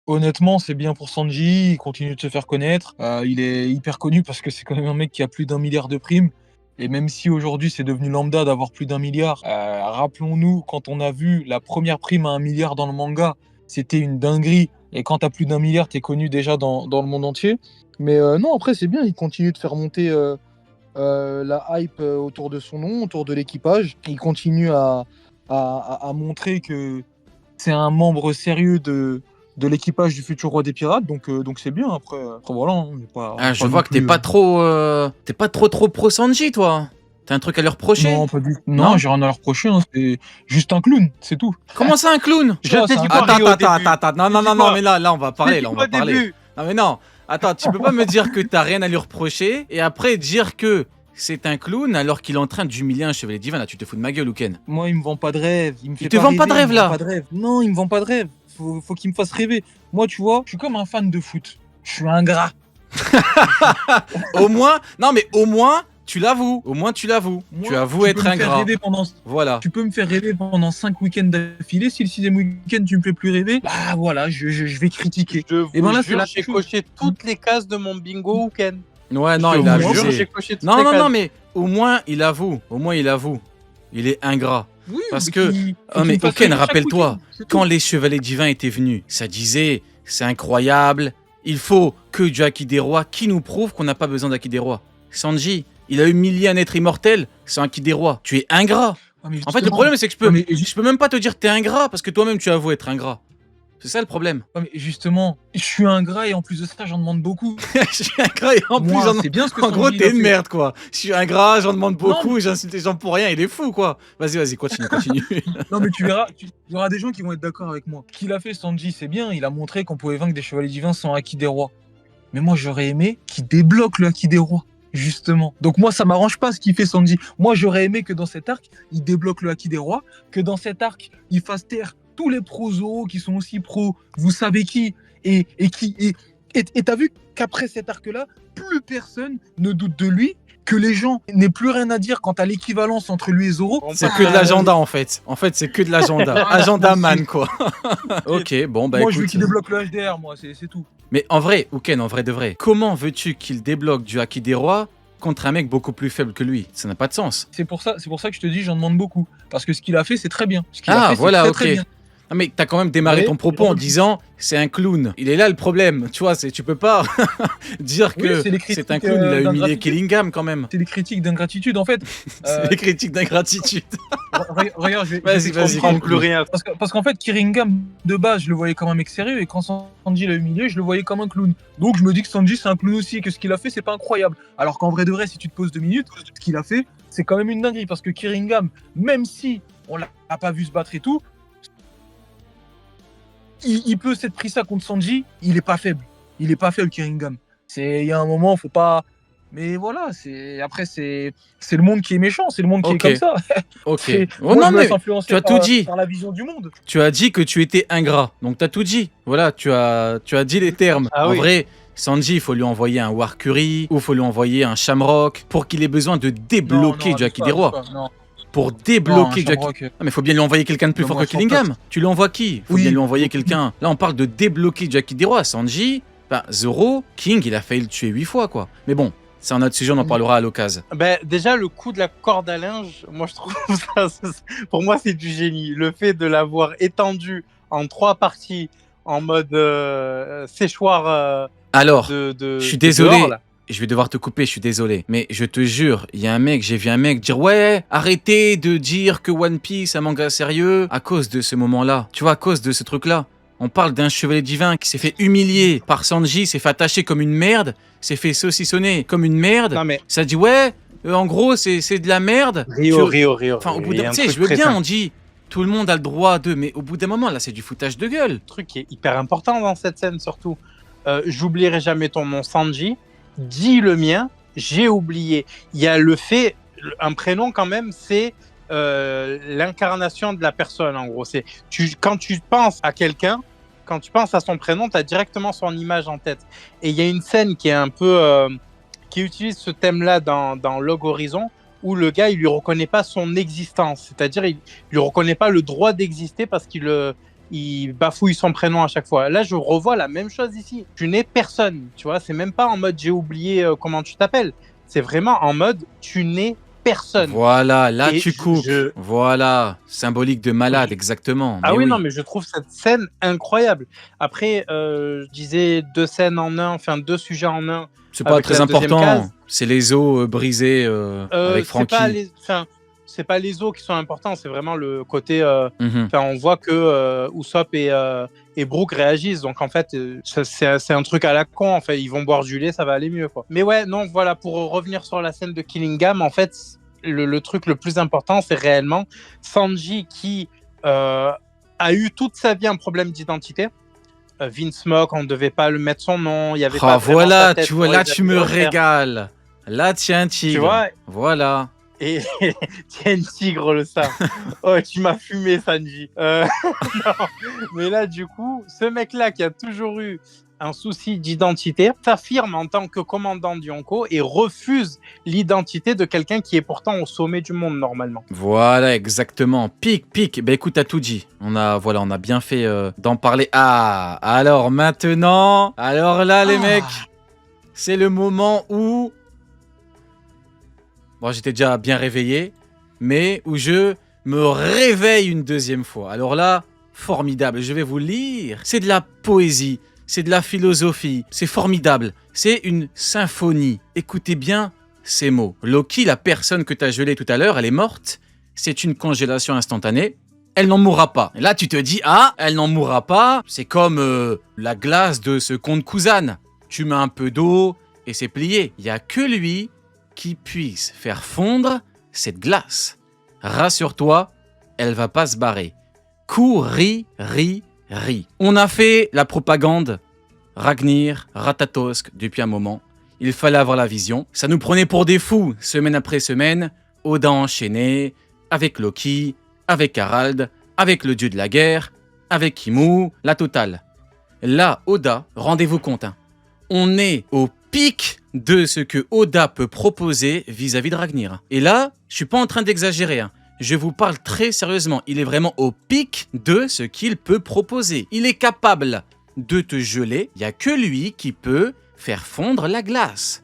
Honnêtement, c'est bien pour Sanji, il continue de se faire connaître. Il est hyper connu parce que c'est quand même un mec qui a plus d'1 milliard de primes. Et même si aujourd'hui c'est devenu lambda d'avoir plus d'1 milliard, rappelons-nous quand on a vu la première prime à 1 milliard dans le manga, c'était une dinguerie. Et quand t'as plus d'1 milliard, t'es connu déjà dans le monde entier. Mais non, après c'est bien, il continue de faire monter la hype autour de son nom, autour de l'équipage. Il continue à montrer que c'est un membre sérieux de l'équipage du futur roi des pirates, donc c'est bien. Après voilà, hein, Ah, je pas non vois que t'es plus. pas trop, t'es pas trop pro Sanji, toi. T'as un truc à lui reprocher? Non, pas du tout. Non, Non? j'ai rien à leur reprocher, hein, c'est juste un clown, c'est tout. Comment ça, un clown? Tu Je vois, t'ai c'est dit un quoi, clown. Attends, Rio, au attends, début? attends, attends, non, Je non, t'ai non, dit non, quoi? mais là, on va Je t'ai parler, dit là, on quoi va au parler. début? Non, mais non, attends, tu peux pas me dire que t'as rien à lui reprocher et après dire que c'est un clown alors qu'il est en train d'humilier un chevalier divin. Là, tu te fous de ma gueule, Ken. Moi, il me vend pas de rêve, il me fait te pas vend pas de rêver, il rêve, me vend là. pas de rêve. Non, il me vend pas de rêve. Faut qu'il me fasse rêver. Moi, tu vois, je suis comme un fan de foot. Je suis ingrat. Au moins, non, mais au moins, tu l'avoues. Au moins, tu l'avoues. Moi, Tu avoues tu être peux me faire ingrat. rêver pendant Voilà. Tu peux me faire rêver pendant 5 week-ends d'affilée. Si le 6e week-end, tu me fais plus rêver, bah voilà, je vais critiquer. Je Et ben vous là, c'est jure, la j'ai chose. coché toutes les cases de mon bingo week-end. Ouais, non, Je il a vous jure, abusé. j'ai coché toutes Non, les non, cases. non, mais au moins, il avoue. Au moins, il avoue. Il est ingrat. Oui, Parce mais que, faut oh, qu'il mais me fasse Oken, rêver chaque rappelle-toi, week-end, c'est quand tout. les chevaliers divins étaient venus, ça disait, c'est incroyable, il faut que du Haki des rois, qui nous prouve qu'on n'a pas besoin d'Haki des rois. Sanji, il a humilié un être immortel sans Haki des rois. Tu es ingrat. Ah, mais En fait, le justement, problème, c'est que ouais, mais je peux même pas te dire que t'es ingrat, parce que toi-même, tu avoues être ingrat. C'est ça le problème. ouais, mais justement, je suis ingrat et en plus de ça, j'en demande beaucoup. Je suis ingrat et en plus, Moi, c'est bien ce que en gros, Sanji t'es a une fait. merde, quoi. Je suis ingrat, j'en demande Non, beaucoup, j'insulte les gens pour rien, il est fou, quoi. Vas-y, continue. non, mais tu verras, il y aura des gens qui vont être d'accord avec moi. Ce qu'il a fait, Sanji, c'est bien. Il a montré qu'on pouvait vaincre des chevaliers divins sans Haki des rois. Mais moi, j'aurais aimé qu'il débloque le Haki des rois, justement. Donc moi, ça m'arrange pas ce qu'il fait Sanji. Moi, j'aurais aimé que dans cet arc, il débloque le Haki des rois, que dans cet arc, il fasse taire tous les pros Zoro qui sont aussi pros, vous savez qui, et t'as vu qu'après cet arc-là, plus personne ne doute de lui, que les gens n'aient plus rien à dire quant à l'équivalence entre lui et Zoro. C'est que de l'agenda, en fait. En fait, c'est que de l'agenda. Agenda man, quoi. Ok, bon, bah Moi, je veux écoute. qu'il débloque le HDR, moi, c'est tout. Mais en vrai, Uken, en vrai de vrai, comment veux-tu qu'il débloque du Haki des rois contre un mec beaucoup plus faible que lui? Ça n'a pas de sens. C'est pour ça que je te dis, j'en demande beaucoup. Parce que ce qu'il a fait, c'est très bien. Ce qu'il a Ah, fait, c'est voilà, très, ok. très bien. Non, mais t'as quand même démarré Mais ton propos il en refuse. disant c'est un clown. Il est là le problème, tu vois, tu peux pas dire Oui, que c'est les critiques, c'est un clown, il a humilié d'ingratitude. Killingham quand même. C'est des critiques d'ingratitude, en fait. C'est des critiques d'ingratitude. Regarde, Vas-y, je vais vas-y, t'expliquer. Plus rien. Parce qu'en fait, Kiringam, de base, je le voyais comme un mec sérieux, et quand Sanji l'a humilié, je le voyais comme un clown. Donc je me dis que Sanji, c'est un clown aussi, et que ce qu'il a fait, c'est pas incroyable. Alors qu'en vrai de vrai, si tu te poses 2 minutes, ce qu'il a fait, c'est quand même une dinguerie. Parce que Kiringam, même si on l'a pas vu se battre et tout, il peut s'être pris ça contre Sanji, il est pas faible. Il est pas faible, Kiringam. Il y a un moment, faut pas. Mais voilà, après, c'est le monde qui est méchant, c'est le monde qui est Ok. comme ça. Ok. Moi, Oh non, je me laisse mais influencer tu as tout dit. par la vision du monde. Tu as dit que tu étais ingrat. Donc t'as tout dit. Voilà, tu as dit les termes. Ah en oui. vrai, Sanji, il faut lui envoyer un Warcury ou il faut lui envoyer un Shamrock pour qu'il ait besoin de débloquer du Haki des rois. Non, Pour non, débloquer un du Haki. Shamrock, Ah, mais faut bien lui envoyer quelqu'un de plus Non, fort moi, que Killingham. Tu lui envoies qui? Faut Oui. bien lui envoyer quelqu'un. Là, on parle de débloquer du Haki des rois. Sanji, bah, Zoro, King, il a failli le tuer 8 fois, quoi. Mais bon, c'est un autre sujet, on en parlera à l'occasion. Ben, déjà, le coup de la corde à linge, moi je trouve ça, pour moi c'est du génie. Le fait de l'avoir étendu en 3 parties en mode séchoir Alors, de je suis de désolé. dehors, là. Je vais devoir te couper, je suis désolé. Mais je te jure, il y a un mec, j'ai vu un mec dire ouais, arrêtez de dire que One Piece est un manga sérieux à cause de ce moment-là. Tu vois, à cause de ce truc-là. On parle d'un chevalier divin qui s'est fait humilier par Sanji, s'est fait attacher comme une merde, s'est fait saucissonner comme une merde. Non mais Ça dit ouais, en gros c'est de la merde. Rio. Enfin, au bout Il y a d'un, un tu sais, truc je veux très bien, simple. on dit tout le monde a le droit de, mais au bout d'un moment là, c'est du foutage de gueule. Le truc qui est hyper important dans cette scène surtout. J'oublierai jamais ton nom Sanji. Dis le mien, j'ai oublié. Il y a le fait, un prénom quand même, c'est l'incarnation de la personne en gros. Quand tu penses à quelqu'un, quand tu penses à son prénom, tu as directement son image en tête. Et il y a une scène qui est un peu qui utilise ce thème-là dans Log Horizon, où le gars il lui reconnaît pas son existence, c'est-à-dire il lui reconnaît pas le droit d'exister parce il bafouille son prénom à chaque fois. Là, je revois la même chose ici. Tu n'es personne, tu vois. C'est même pas en mode j'ai oublié comment tu t'appelles. C'est vraiment en mode tu n'es personne. Voilà, là Et tu coupes. Voilà, symbolique de malade, exactement. Ah Mais oui, oui. non, mais je trouve cette scène incroyable. Après, je disais 2 scènes en un, enfin 2 sujets en un. C'est pas Avec très la deuxième important. case. C'est les os brisés avec Frankie. C'est pas les os qui sont importants, c'est vraiment le côté. Mhm. On voit que Usopp et Brook réagissent. Donc en fait, c'est un truc à la con. En fait, ils vont boire du lait, ça va aller mieux, quoi. Mais ouais, non, voilà, pour revenir sur la scène de Killingham, en fait, le truc le plus important, c'est réellement Sanji qui a eu toute sa vie un problème d'identité. Vince Mock, on ne devait pas le mettre son nom. Il y avait pas vraiment Voilà, sa tête tu vois, sur là les tu me anniversaires. régales. Là tiens un tigre. Tu vois. Voilà. Et tiens, une tigre le ça. Oh, tu m'as fumé, Sanji. Non. Mais là, du coup, ce mec-là qui a toujours eu un souci d'identité s'affirme en tant que commandant du Yonko et refuse l'identité de quelqu'un qui est pourtant au sommet du monde normalement. Voilà, exactement. Pic. Ben écoute, t'as tout dit. On a bien fait d'en parler. Ah, alors maintenant, alors là, les mecs, c'est le moment où... Bon, j'étais déjà bien réveillé, mais où je me réveille une deuxième fois. Alors là, formidable, je vais vous lire. C'est de la poésie, c'est de la philosophie, c'est formidable. C'est une symphonie. Écoutez bien ces mots. Loki, la personne que tu as gelée tout à l'heure, elle est morte. C'est une congélation instantanée. Elle n'en mourra pas. Et là, tu te dis, ah, elle n'en mourra pas. C'est comme la glace de ce conte Kuzan. Tu mets un peu d'eau et c'est plié. Il n'y a que lui qui puisse faire fondre cette glace. Rassure-toi, elle va pas se barrer. Ri. On a fait la propagande Ragnir, Ratatosk depuis un moment. Il fallait avoir la vision. Ça nous prenait pour des fous, semaine après semaine. Oda enchaîné, avec Loki, avec Harald, avec le dieu de la guerre, avec Kimu, la totale. Là, Oda, rendez-vous compte, hein, on est au pic de ce que Oda peut proposer vis-à-vis de Ragnir. Et là, je suis pas en train d'exagérer, hein. Je vous parle très sérieusement. Il est vraiment au pic de ce qu'il peut proposer. Il est capable de te geler. Il n'y a que lui qui peut faire fondre la glace.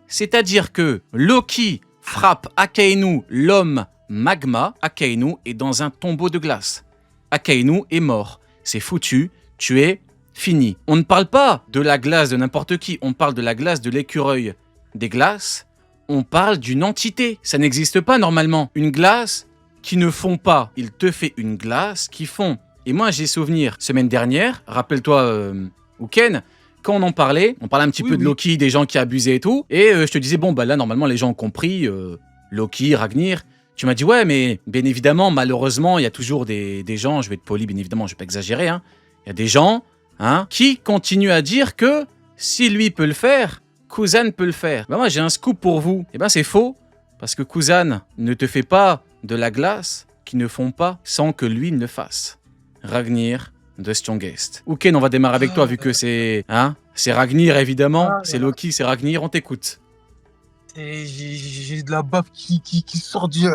C'est-à-dire que Loki frappe Akainu, l'homme magma. Akainu est dans un tombeau de glace. Akainu est mort. C'est foutu. Tu es fini. On ne parle pas de la glace de n'importe qui. On parle de la glace de l'écureuil des glaces. On parle d'une entité. Ça n'existe pas normalement. Une glace qui ne fond pas. Il te fait une glace qui fond. Et moi, j'ai souvenir, semaine dernière, rappelle-toi, Uken, quand on parlait un petit peu de Loki, des gens qui abusaient et tout, et je te disais, bon, bah là, normalement, les gens ont compris, Loki, Ragnir. Tu m'as dit, ouais, mais bien évidemment, malheureusement, il y a toujours des gens, je vais être poli, bien évidemment, je vais pas exagérer, hein, il y a des gens qui continuent à dire que si lui peut le faire, Kuzan peut le faire. Bah moi, j'ai un scoop pour vous. Eh ben, c'est faux, parce que Kuzan ne te fait pas de la glace qui ne fond pas sans que lui ne le fasse. Ragnir, the strongest. Uken, on va démarrer avec toi vu que c'est c'est Ragnir évidemment, c'est Loki, c'est Ragnir, on t'écoute. J'ai de la bave qui sort du...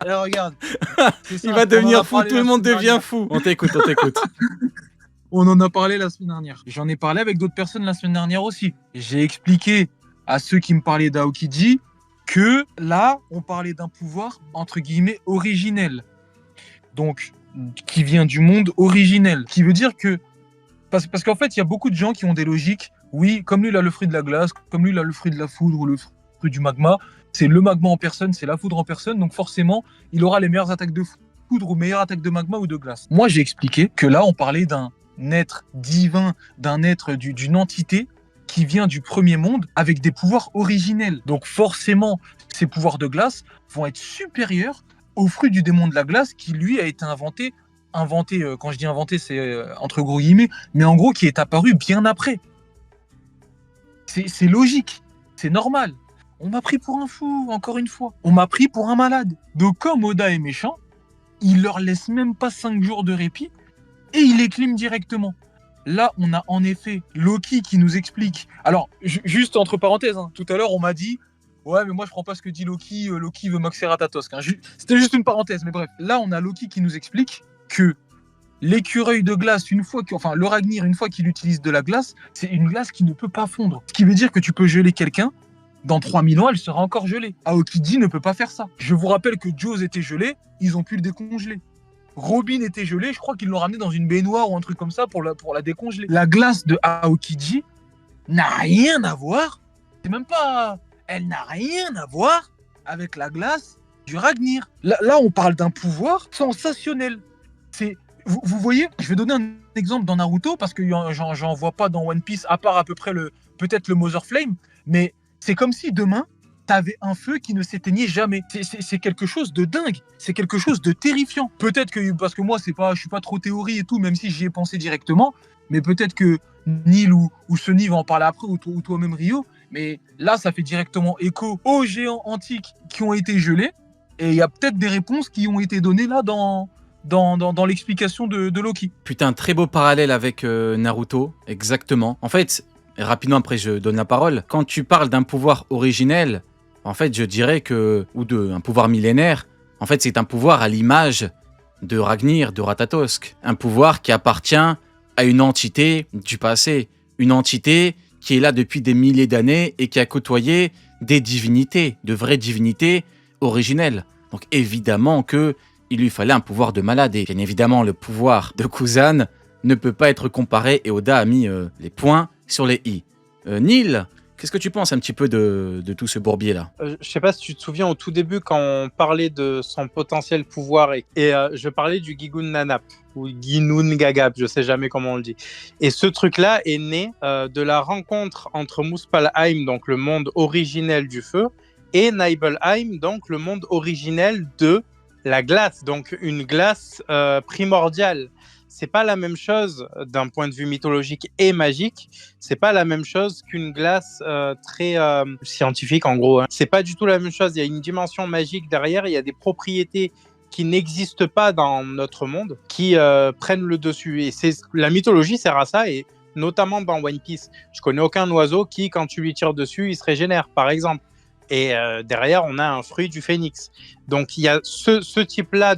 Et regarde. Il va devenir fou, tout le monde devient fou. On t'écoute. On en a parlé la semaine dernière. J'en ai parlé avec d'autres personnes la semaine dernière aussi. J'ai expliqué à ceux qui me parlaient d'Aokiji que là, on parlait d'un pouvoir, entre guillemets, originel. Donc, qui vient du monde originel. Qui veut dire que... Parce qu'en fait, il y a beaucoup de gens qui ont des logiques. Oui, comme lui, il a le fruit de la glace, comme lui, il a le fruit de la foudre ou le fruit du magma. C'est le magma en personne, c'est la foudre en personne. Donc forcément, il aura les meilleures attaques de foudre ou meilleures attaques de magma ou de glace. Moi, j'ai expliqué que là, on parlait d'un être divin, d'un être, d'une entité qui vient du premier monde avec des pouvoirs originels. Donc forcément, ces pouvoirs de glace vont être supérieurs au fruit du démon de la glace qui, lui, a été inventé, quand je dis inventé, c'est entre gros guillemets, mais en gros, qui est apparu bien après. C'est logique, c'est normal. On m'a pris pour un fou, encore une fois. On m'a pris pour un malade. Donc comme Oda est méchant, il leur laisse même pas 5 jours de répit et il éclime directement. Là, on a en effet Loki qui nous explique. Alors, juste entre parenthèses, tout à l'heure, on m'a dit « Ouais, mais moi je prends pas ce que dit Loki. Loki veut Moxer Ratatosk. Hein. C'était juste une parenthèse, mais bref. Là, on a Loki qui nous explique que l'écureuil de glace, enfin le Ragnir, une fois qu'il utilise de la glace, c'est une glace qui ne peut pas fondre. Ce qui veut dire que tu peux geler quelqu'un, dans 3000 ans, elle sera encore gelée. Aokiji ne peut pas faire ça. Je vous rappelle que Jaws était gelé, ils ont pu le décongeler. Robin était gelé, je crois qu'ils l'ont ramené dans une baignoire ou un truc comme ça pour la décongeler. La glace de Aokiji n'a rien à voir. C'est même pas... Elle n'a rien à voir avec la glace du Ragnir. Là on parle d'un pouvoir sensationnel. Vous voyez, je vais donner un exemple dans Naruto, parce que j'en vois pas dans One Piece, à part à peu près peut-être le Mother Flame, mais c'est comme si demain, t'avais un feu qui ne s'éteignait jamais. C'est quelque chose de dingue, c'est quelque chose de terrifiant. Peut-être que, parce que moi, je suis pas trop théorie et tout, même si j'y ai pensé directement, mais peut-être que Neil ou Sunny va en parler après, ou toi-même Rio, mais là, ça fait directement écho aux géants antiques qui ont été gelés, et il y a peut-être des réponses qui ont été données là dans l'explication de Loki. Putain, très beau parallèle avec Naruto, exactement. En fait, rapidement après je donne la parole, quand tu parles d'un pouvoir originel, en fait je dirais que, ou un pouvoir millénaire, en fait c'est un pouvoir à l'image de Ragnir, de Ratatosk. Un pouvoir qui appartient à une entité du passé, une entité qui est là depuis des milliers d'années et qui a côtoyé des divinités, de vraies divinités originelles. Donc évidemment que il lui fallait un pouvoir de malade. Et bien évidemment, le pouvoir de Kuzan ne peut pas être comparé, et Oda a mis les points sur les i. Neil, qu'est-ce que tu penses un petit peu de tout ce bourbier-là ? Je sais pas si tu te souviens, au tout début, quand on parlait de son potentiel pouvoir, et je parlais du Gigun Nanap, ou Ginun Gagap, je sais jamais comment on le dit. Et ce truc-là est né de la rencontre entre Muspelheim, donc le monde originel du feu, et Nibelheim, donc le monde originel de la glace, donc une glace primordiale. C'est pas la même chose d'un point de vue mythologique et magique. C'est pas la même chose qu'une glace très scientifique en gros. Hein. C'est pas du tout la même chose. Il y a une dimension magique derrière. Il y a des propriétés qui n'existent pas dans notre monde qui prennent le dessus. Et la mythologie sert à ça, et notamment dans One Piece. Je connais aucun oiseau qui, quand tu lui tires dessus, il se régénère, par exemple. Et derrière, on a un fruit du phénix. Donc, il y a ce type-là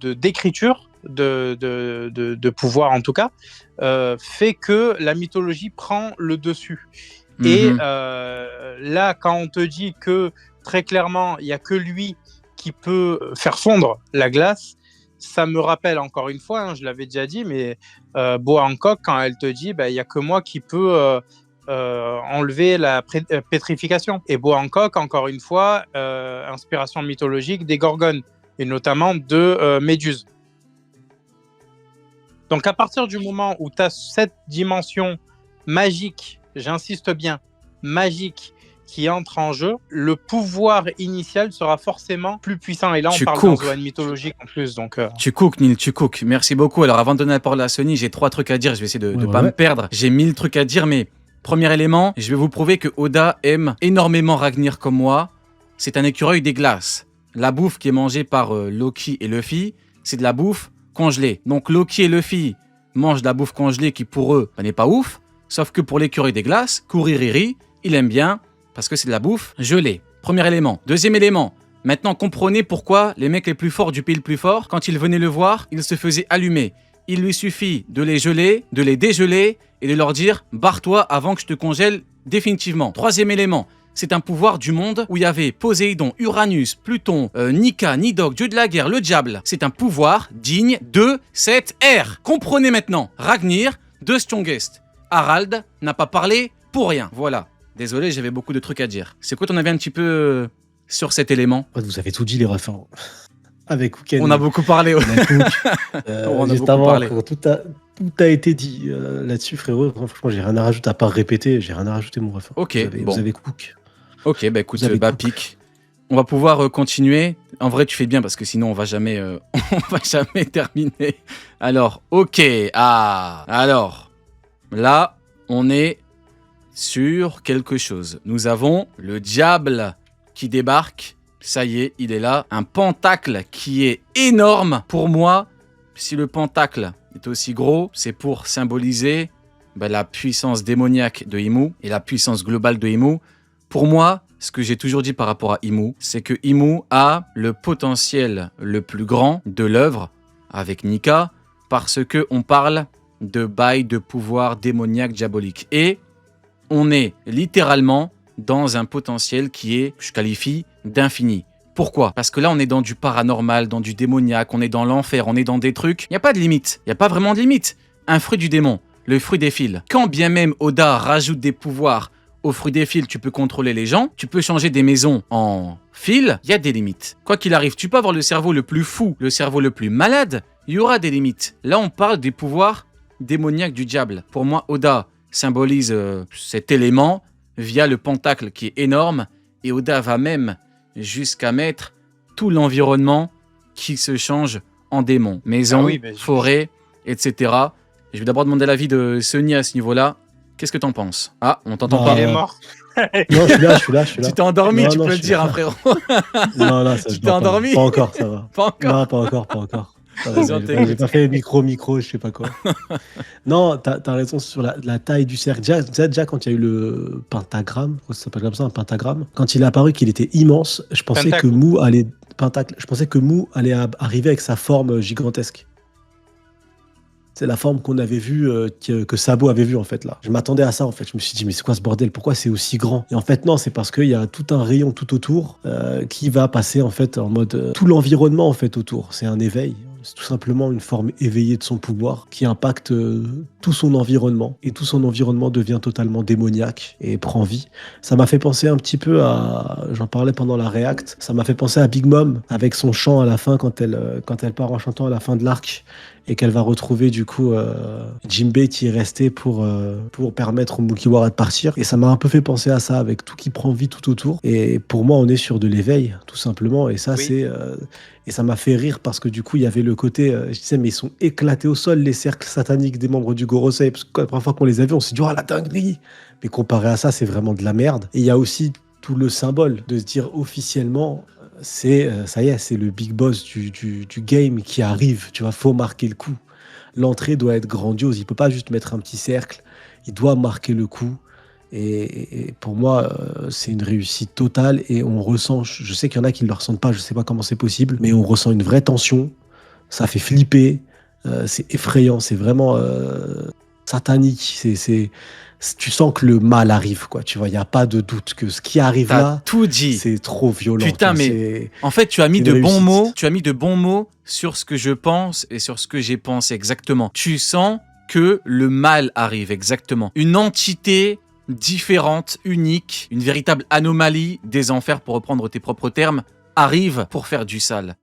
d'écriture, de pouvoir en tout cas, fait que la mythologie prend le dessus. Mm-hmm. Et là, quand on te dit que très clairement, il n'y a que lui qui peut faire fondre la glace, ça me rappelle encore une fois, hein, je l'avais déjà dit, mais Boa Hancock, quand elle te dit, il n'y a que moi qui peut... enlever la pétrification. Et Boa Hancock, encore une fois, inspiration mythologique des Gorgones, et notamment de Méduse. Donc à partir du moment où tu as cette dimension magique, j'insiste bien, magique, qui entre en jeu, le pouvoir initial sera forcément plus puissant. Et là, on parle d'un Zoan mythologique en plus. Donc, Tu cook, Neil, tu cook. Merci beaucoup. Alors avant de donner la parole à Sony, j'ai 3 trucs à dire. Je vais essayer de ne pas me perdre. J'ai 1000 trucs à dire, mais... Premier élément, je vais vous prouver que Oda aime énormément Ragnir comme moi. C'est un écureuil des glaces. La bouffe qui est mangée par Loki et Luffy, c'est de la bouffe congelée. Donc Loki et Luffy mangent de la bouffe congelée qui pour eux n'est pas ouf. Sauf que pour l'écureuil des glaces, Kuririri, il aime bien parce que c'est de la bouffe gelée. Premier élément. Deuxième élément. Maintenant comprenez pourquoi les mecs les plus forts du pays le plus fort, quand ils venaient le voir, ils se faisaient allumer. Il lui suffit de les geler, de les dégeler et de leur dire « barre-toi avant que je te congèle définitivement ». Troisième élément, c'est un pouvoir du monde où il y avait Poséidon, Uranus, Pluton, Nika, Nidok, dieu de la guerre, le diable. C'est un pouvoir digne de cette ère. Comprenez maintenant, Ragnir, The Strongest. Harald n'a pas parlé pour rien. Voilà. Désolé, j'avais beaucoup de trucs à dire. C'est quoi ton avis un petit peu sur cet élément ? Vous avez tout dit les refs. Avec Houken. On a beaucoup parlé. On a juste avant, parlé. Tout a été dit là-dessus, frérot. Franchement, j'ai rien à rajouter, à part répéter. J'ai rien à rajouter, mon ref. Ok, vous avez Cook. Ok, bah écoute, pique. On va pouvoir continuer. En vrai, tu fais bien parce que sinon, on va jamais terminer. Alors, ok. Alors, là, on est sur quelque chose. Nous avons le diable qui débarque. Ça y est, il est là. Un pentacle qui est énorme. Pour moi, si le pentacle est aussi gros, c'est pour symboliser la puissance démoniaque de Imu et la puissance globale de Imu. Pour moi, ce que j'ai toujours dit par rapport à Imu, c'est que Imu a le potentiel le plus grand de l'œuvre avec Nika, parce que on parle de bail de pouvoir démoniaque diabolique. Et on est littéralement dans un potentiel qui est, je qualifie, d'infini. Pourquoi? Parce que là, on est dans du paranormal, dans du démoniaque, on est dans l'enfer, on est dans des trucs. Il n'y a pas de limite, il n'y a pas vraiment de limite. Un fruit du démon, le fruit des fils. Quand bien même Oda rajoute des pouvoirs au fruit des fils, tu peux contrôler les gens, tu peux changer des maisons en fils, il y a des limites. Quoi qu'il arrive, tu peux avoir le cerveau le plus fou, le cerveau le plus malade, il y aura des limites. Là, on parle des pouvoirs démoniaques du diable. Pour moi, Oda symbolise cet élément via le pentacle qui est énorme, et Oda va même jusqu'à mettre tout l'environnement qui se change en démon. Maison, forêt, etc. Je vais d'abord demander l'avis de Sony à ce niveau-là. Qu'est-ce que t'en penses? Ah, on t'entend pas. Il est mort. Non, je suis là. Tu t'es endormi, tu peux le dire, hein, frérot. Non, ça, tu t'es endormi? Pas encore, ça va. Pas encore? Non, pas encore. J'ai pas fait micro, je sais pas quoi. Non, t'as raison sur la taille du cercle. Déjà, quand il y a eu le pentagramme, ça s'appelle comme ça, un pentagramme, quand il est apparu qu'il était immense, je pensais que Mu allait... Pentacle. Je pensais que Mu allait arriver avec sa forme gigantesque. C'est la forme qu'on avait vue, que Sabo avait vue en fait là. Je m'attendais à ça en fait. Je me suis dit mais c'est quoi ce bordel? Pourquoi c'est aussi grand? Et en fait non, c'est parce qu'il y a tout un rayon tout autour qui va passer en fait en mode tout l'environnement en fait autour. C'est un éveil. C'est tout simplement une forme éveillée de son pouvoir qui impacte tout son environnement. Et tout son environnement devient totalement démoniaque et prend vie. Ça m'a fait penser un petit peu à... J'en parlais pendant la React. Ça m'a fait penser à Big Mom avec son chant à la fin quand elle part en chantant à la fin de l'arc. Et qu'elle va retrouver du coup Jinbei qui est resté pour permettre au Mugiwara de partir. Et ça m'a un peu fait penser à ça, avec tout qui prend vie tout autour. Et pour moi, on est sur de l'éveil, tout simplement. Et ça, et ça m'a fait rire parce que du coup, il y avait le côté, je disais, mais ils sont éclatés au sol, les cercles sataniques des membres du Gorosei. Parce que la première fois qu'on les a vus, on s'est dit, oh la dinguerie! Mais comparé à ça, c'est vraiment de la merde. Et il y a aussi tout le symbole de se dire officiellement... ça y est, c'est le big boss du game qui arrive, tu vois, faut marquer le coup. L'entrée doit être grandiose, il peut pas juste mettre un petit cercle, il doit marquer le coup. Et pour moi, c'est une réussite totale et on ressent, je sais qu'il y en a qui ne le ressentent pas, je sais pas comment c'est possible, mais on ressent une vraie tension, ça fait flipper, c'est effrayant, c'est vraiment satanique, tu sens que le mal arrive, quoi. Tu vois, il n'y a pas de doute que ce qui arrive là, tout dit. C'est trop violent. Putain, mais en fait, tu as mis de bons mots. Tu as mis de bons mots sur ce que je pense et sur ce que j'ai pensé exactement. Tu sens que le mal arrive exactement. Une entité différente, unique, une véritable anomalie des enfers, pour reprendre tes propres termes, arrive pour faire du sale.